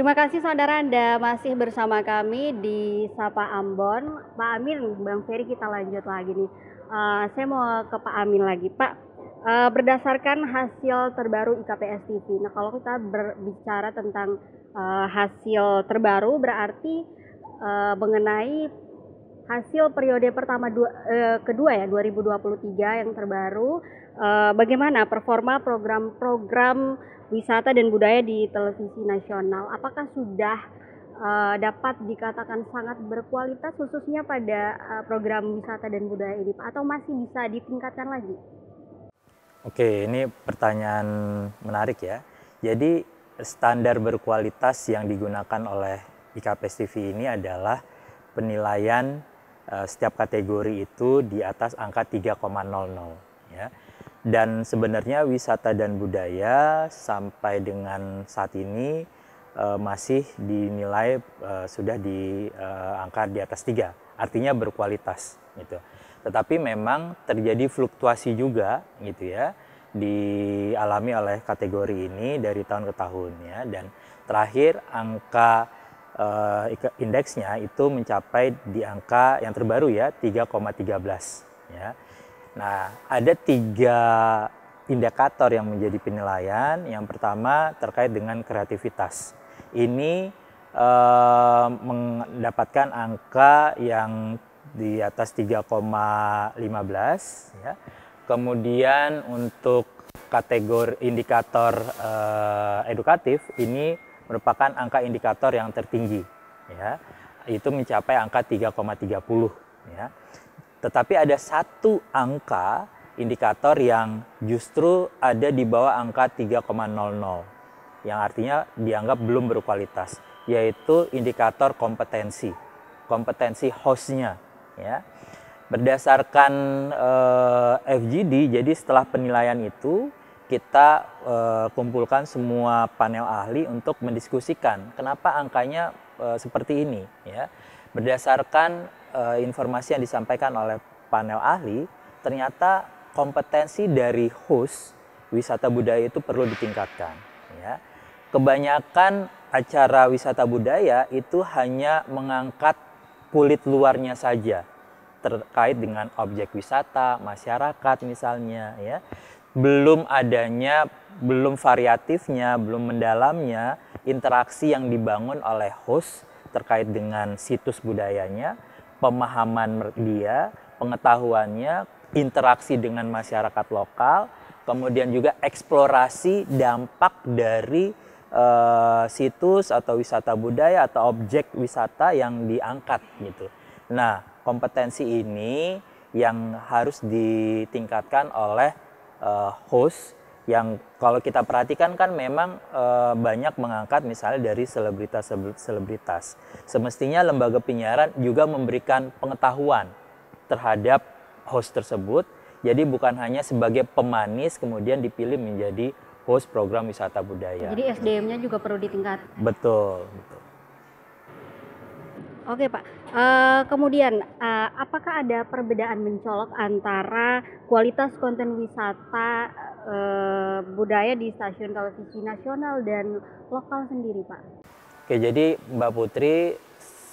Terima kasih saudara Anda masih bersama kami di Sapa Ambon. Pak Amin, Bang Ferry kita lanjut lagi nih. Saya mau ke Pak Amin lagi. Pak, berdasarkan hasil terbaru IKPS TV. Nah kalau kita berbicara tentang hasil terbaru berarti mengenai hasil periode kedua ya 2023 yang terbaru, bagaimana performa program-program wisata dan budaya di televisi nasional? Apakah sudah dapat dikatakan sangat berkualitas khususnya pada program wisata dan budaya ini, Pak, atau masih bisa ditingkatkan lagi? Oke, ini pertanyaan menarik ya. Jadi standar berkualitas yang digunakan oleh IKPS TV ini adalah penilaian setiap kategori itu di atas angka 3,00 ya. Dan sebenarnya wisata dan budaya sampai dengan saat ini masih dinilai sudah di angka di atas 3, artinya berkualitas gitu. Tetapi memang terjadi fluktuasi juga gitu ya, dialami oleh kategori ini dari tahun ke tahun ya, dan terakhir angka indeksnya itu mencapai di angka yang terbaru ya 3,13 ya. Nah, ada 3 indikator yang menjadi penilaian. Yang pertama terkait dengan kreativitas. Ini mendapatkan angka yang di atas 3,15 ya. Kemudian untuk kategori indikator edukatif ini merupakan angka indikator yang tertinggi ya. Itu mencapai angka 3,30 ya. Tetapi ada satu angka indikator yang justru ada di bawah angka 3,00 yang artinya dianggap belum berkualitas, yaitu indikator kompetensi hostnya ya. Berdasarkan FGD, jadi setelah penilaian itu kita kumpulkan semua panel ahli untuk mendiskusikan kenapa angkanya seperti ini ya. Berdasarkan informasi yang disampaikan oleh panel ahli, ternyata kompetensi dari host wisata budaya itu perlu ditingkatkan ya. Kebanyakan acara wisata budaya itu hanya mengangkat kulit luarnya saja terkait dengan objek wisata, masyarakat misalnya ya. Belum variatifnya, belum mendalamnya interaksi yang dibangun oleh host terkait dengan situs budayanya, pemahaman dia, pengetahuannya, interaksi dengan masyarakat lokal, kemudian juga eksplorasi dampak dari situs atau wisata budaya atau objek wisata yang diangkat gitu. Nah, kompetensi ini yang harus ditingkatkan oleh host yang kalau kita perhatikan kan memang banyak mengangkat misalnya dari selebritas. Semestinya lembaga penyiaran juga memberikan pengetahuan terhadap host tersebut. Jadi bukan hanya sebagai pemanis kemudian dipilih menjadi host program wisata budaya. Jadi SDM-nya juga perlu ditingkatkan. Betul. Oke Pak, kemudian apakah ada perbedaan mencolok antara kualitas konten wisata budaya di stasiun televisi nasional dan lokal sendiri Pak? Oke, jadi Mbak Putri,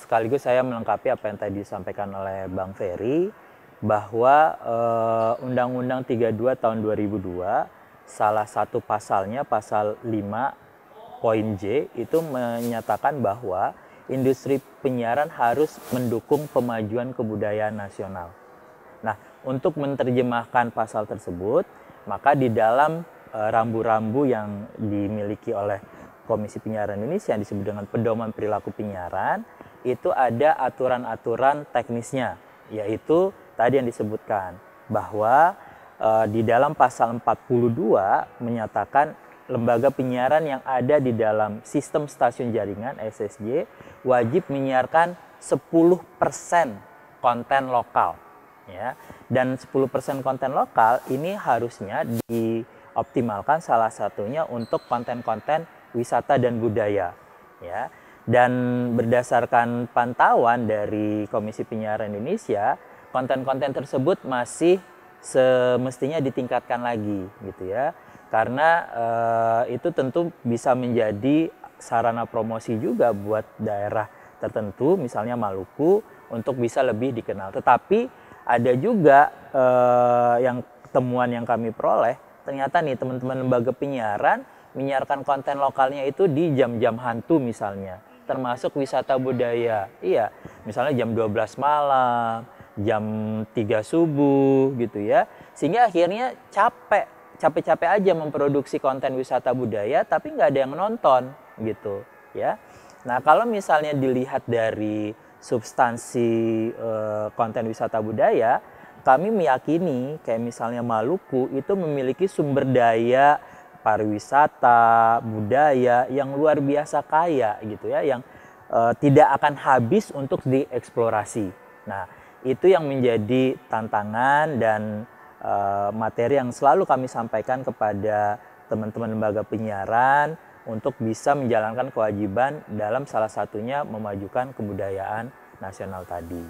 sekaligus saya melengkapi apa yang tadi disampaikan oleh Bang Ferry, bahwa Undang-Undang 32 tahun 2002, salah satu pasalnya, pasal 5 poin J, itu menyatakan bahwa industri penyiaran harus mendukung pemajuan kebudayaan nasional. Nah, untuk menerjemahkan pasal tersebut, maka di dalam rambu-rambu yang dimiliki oleh Komisi Penyiaran Indonesia yang disebut dengan Pedoman Perilaku Penyiaran, itu ada aturan-aturan teknisnya, yaitu tadi yang disebutkan bahwa di dalam pasal 42 menyatakan lembaga penyiaran yang ada di dalam sistem stasiun jaringan SSJ wajib menyiarkan 10% konten lokal ya. Dan 10% konten lokal ini harusnya dioptimalkan salah satunya untuk konten-konten wisata dan budaya ya. Dan berdasarkan pantauan dari Komisi Penyiaran Indonesia, konten-konten tersebut masih semestinya ditingkatkan lagi gitu ya. Karena itu tentu bisa menjadi sarana promosi juga buat daerah tertentu, misalnya Maluku, untuk bisa lebih dikenal. Tetapi ada juga yang temuan yang kami peroleh, ternyata nih teman-teman lembaga penyiaran menyiarkan konten lokalnya itu di jam-jam hantu misalnya, termasuk wisata budaya. Iya, misalnya jam 12 malam, jam 3 subuh gitu ya. Sehingga akhirnya capek-capek aja memproduksi konten wisata budaya tapi nggak ada yang nonton gitu ya. Nah, kalau misalnya dilihat dari substansi konten wisata budaya, kami meyakini kayak misalnya Maluku itu memiliki sumber daya pariwisata, budaya yang luar biasa kaya gitu ya, yang tidak akan habis untuk dieksplorasi. Nah, itu yang menjadi tantangan dan materi yang selalu kami sampaikan kepada teman-teman lembaga penyiaran untuk bisa menjalankan kewajiban dalam salah satunya memajukan kebudayaan nasional tadi.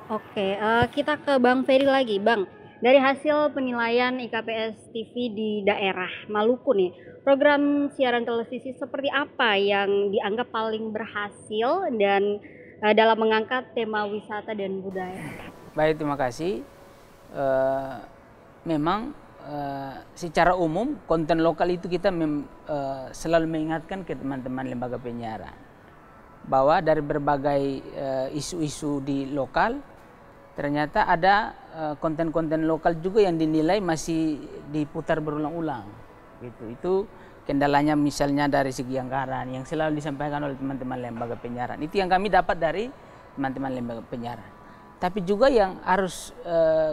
Oke, kita ke Bang Ferry lagi, Bang. Dari hasil penilaian IKPS TV di daerah Maluku nih, program siaran televisi seperti apa yang dianggap paling berhasil dan dalam mengangkat tema wisata dan budaya? Baik, terima kasih. Memang secara umum konten lokal itu kita selalu mengingatkan ke teman-teman lembaga penyiaran bahwa dari berbagai isu-isu di lokal ternyata ada konten-konten lokal juga yang dinilai masih diputar berulang-ulang gitu. Itu kendalanya misalnya dari segi anggaran yang selalu disampaikan oleh teman-teman lembaga penyiaran. Itu yang kami dapat dari teman-teman lembaga penyiaran. Tapi juga yang harus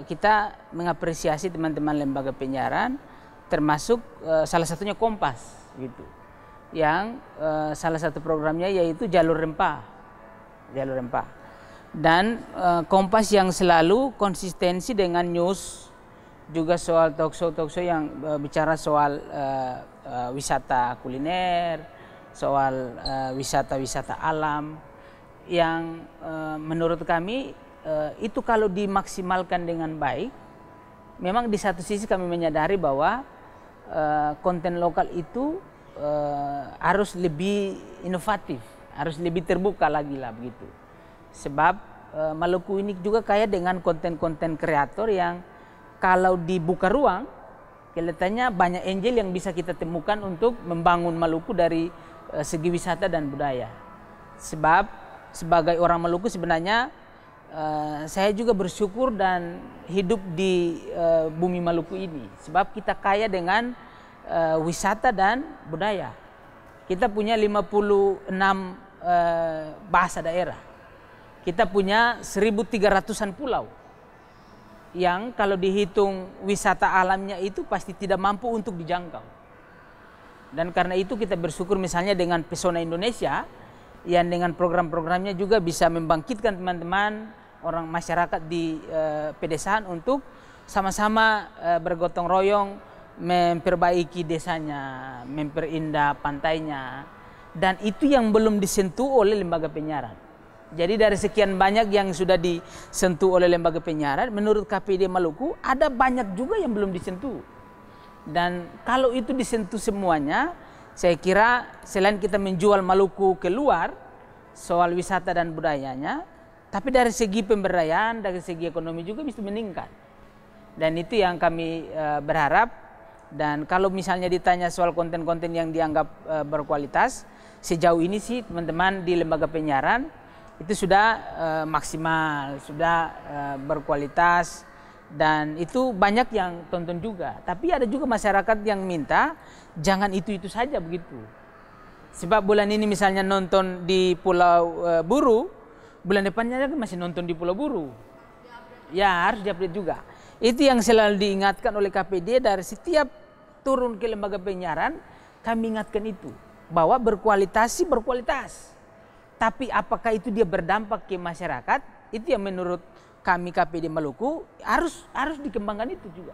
kita mengapresiasi teman-teman lembaga penyiaran, termasuk salah satunya Kompas gitu, yang salah satu programnya yaitu Jalur Rempah, dan Kompas yang selalu konsistensi dengan news, juga soal talk show yang bicara soal wisata kuliner, soal wisata alam, yang menurut kami itu kalau dimaksimalkan dengan baik, memang di satu sisi kami menyadari bahwa konten lokal itu harus lebih inovatif, harus lebih terbuka lagi lah begitu. Sebab Maluku ini juga kaya dengan konten-konten kreator yang kalau dibuka ruang, kelihatannya banyak angel yang bisa kita temukan untuk membangun Maluku dari segi wisata dan budaya. Sebab sebagai orang Maluku sebenarnya saya juga bersyukur dan hidup di bumi Maluku ini. Sebab kita kaya dengan wisata dan budaya. Kita punya 56 bahasa daerah. Kita punya 1.300-an pulau. Yang kalau dihitung wisata alamnya itu pasti tidak mampu untuk dijangkau. Dan karena itu kita bersyukur misalnya dengan Pesona Indonesia, yang dengan program-programnya juga bisa membangkitkan teman-teman orang masyarakat di pedesaan untuk sama-sama bergotong royong memperbaiki desanya, memperindah pantainya, dan itu yang belum disentuh oleh lembaga penyiaran. Jadi dari sekian banyak yang sudah disentuh oleh lembaga penyiaran, menurut KPD Maluku ada banyak juga yang belum disentuh. Dan kalau itu disentuh semuanya, saya kira selain kita menjual Maluku keluar soal wisata dan budayanya, tapi dari segi pemberdayaan, dari segi ekonomi juga bisa meningkat. Dan itu yang kami berharap. Dan kalau misalnya ditanya soal konten-konten yang dianggap berkualitas, sejauh ini sih teman-teman di lembaga penyiaran itu sudah maksimal, sudah berkualitas, dan itu banyak yang tonton juga. Tapi ada juga masyarakat yang minta jangan itu-itu saja begitu. Sebab bulan ini misalnya nonton di Pulau Buru, bulan depannya masih nonton di Pulau Buru. Ya harus diupdate juga. Itu yang selalu diingatkan oleh KPD dari setiap turun ke lembaga penyiaran, kami ingatkan itu. Bahwa berkualitas sih berkualitas. Tapi apakah itu dia berdampak ke masyarakat, itu yang menurut kami KPD Maluku harus dikembangkan itu juga.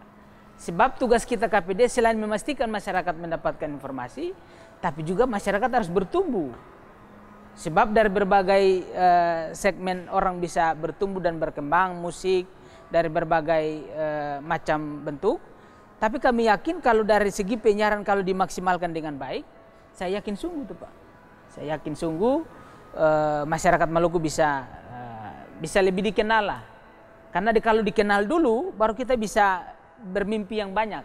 Sebab tugas kita KPD selain memastikan masyarakat mendapatkan informasi, tapi juga masyarakat harus bertumbuh. Sebab dari berbagai segmen orang bisa bertumbuh dan berkembang, musik dari berbagai macam bentuk. Tapi kami yakin kalau dari segi penyiaran kalau dimaksimalkan dengan baik, saya yakin sungguh tuh Pak. Saya yakin sungguh masyarakat Maluku bisa lebih dikenal lah. Karena kalau dikenal dulu, baru kita bisa bermimpi yang banyak.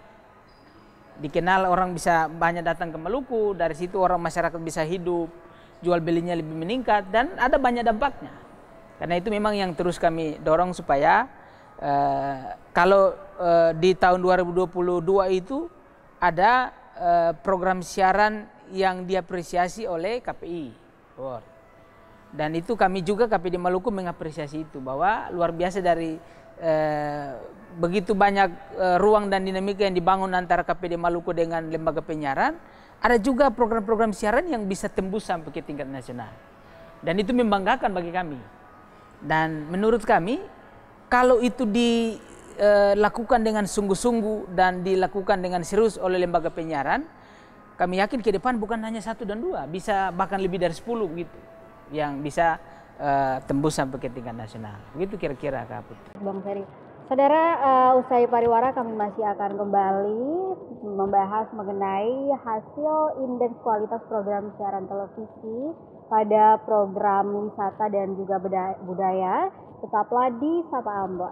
Dikenal, orang bisa banyak datang ke Maluku, dari situ orang masyarakat bisa hidup, jual belinya lebih meningkat, dan ada banyak dampaknya. Karena itu memang yang terus kami dorong supaya kalau di tahun 2022 itu ada program siaran yang diapresiasi oleh KPI. Dan itu kami juga KPD Maluku mengapresiasi itu, bahwa luar biasa dari begitu banyak ruang dan dinamika yang dibangun antara KPD Maluku dengan lembaga penyiaran, ada juga program-program siaran yang bisa tembus sampai ke tingkat nasional. Dan itu membanggakan bagi kami. Dan menurut kami, kalau itu dilakukan dengan sungguh-sungguh dan dilakukan dengan serius oleh lembaga penyiaran, kami yakin ke depan bukan hanya 1 dan 2, bisa bahkan lebih dari 10 gitu, yang bisa tembus sampai ke tingkat nasional. Begitu kira-kira Kak Putri. Bang Ferry. Saudara, usai pariwara kami masih akan kembali membahas mengenai hasil indeks kualitas program siaran televisi pada program wisata dan juga budaya. Tetaplah di Sapa Ambon.